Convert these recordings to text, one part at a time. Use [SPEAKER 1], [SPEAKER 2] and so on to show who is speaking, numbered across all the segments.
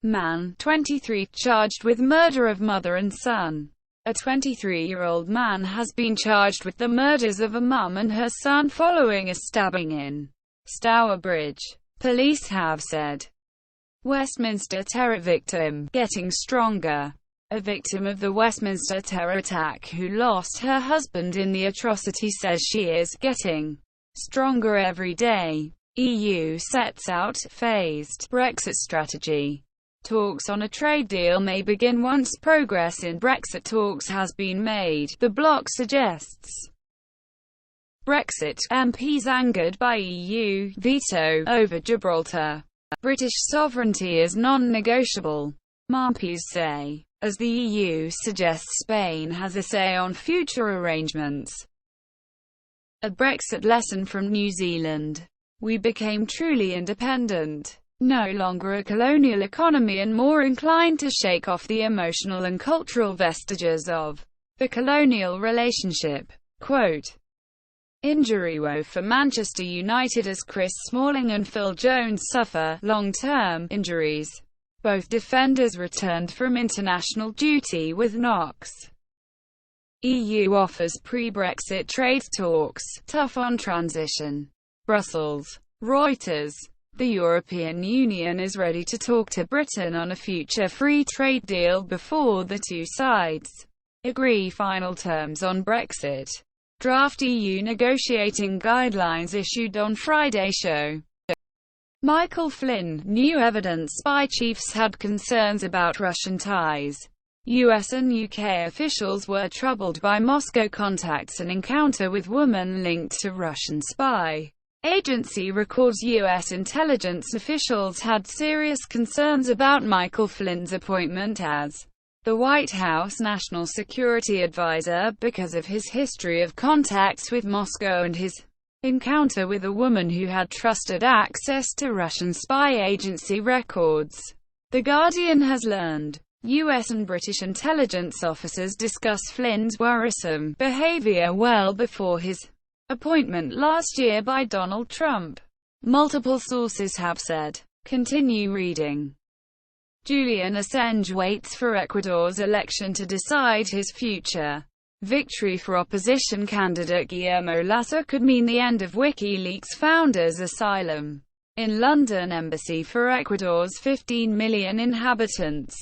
[SPEAKER 1] Man, 23, charged with murder of mother and son. A 23-year-old man has been charged with the murders of a mum and her son following a stabbing in Stourbridge, police have said. Westminster terror victim, getting stronger. A victim of the Westminster terror attack who lost her husband in the atrocity says she is getting stronger every day. EU sets out phased Brexit strategy. Talks on a trade deal may begin once progress in Brexit talks has been made, the bloc suggests. Brexit, MPs angered by EU veto over Gibraltar. British sovereignty is non-negotiable, MPs say, as the EU suggests Spain has a say on future arrangements. A Brexit lesson from New Zealand. We became truly independent. No longer a colonial economy and more inclined to shake off the emotional and cultural vestiges of the colonial relationship. Quote, injury woe for Manchester United as Chris Smalling and Phil Jones suffer long-term injuries. Both defenders returned from international duty with knocks. EU offers pre-Brexit trade talks, tough on transition. Brussels. Reuters. The European Union is ready to talk to Britain on a future free trade deal before the two sides agree final terms on Brexit. Draft EU negotiating guidelines issued on Friday show. Michael Flynn, new evidence spy chiefs had concerns about Russian ties. US and UK officials were troubled by Moscow contacts and encounter with woman linked to Russian spy agency records. US intelligence officials had serious concerns about Michael Flynn's appointment as the White House National Security Advisor because of his history of contacts with Moscow and his encounter with a woman who had trusted access to Russian spy agency records. The Guardian has learned US and British intelligence officers discussed Flynn's worrisome behavior well before his appointment last year by Donald Trump. Multiple sources have said. Continue reading. Julian Assange waits for Ecuador's election to decide his future. Victory for opposition candidate Guillermo Lasso could mean the end of WikiLeaks founder's asylum in London embassy for Ecuador's 15 million inhabitants.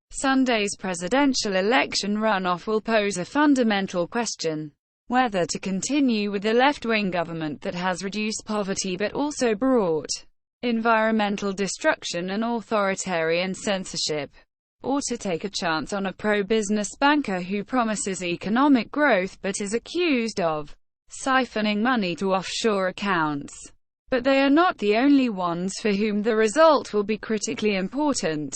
[SPEAKER 1] Sunday's presidential election runoff will pose a fundamental question: whether to continue with a left-wing government that has reduced poverty but also brought environmental destruction and authoritarian censorship, or to take a chance on a pro-business banker who promises economic growth but is accused of siphoning money to offshore accounts. But they are not the only ones for whom the result will be critically important.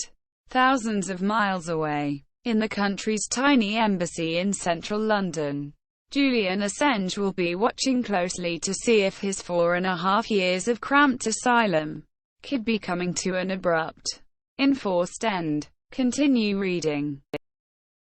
[SPEAKER 1] Thousands of miles away, in the country's tiny embassy in central London, Julian Assange will be watching closely to see if his 4.5 years of cramped asylum could be coming to an abrupt, enforced end. Continue reading.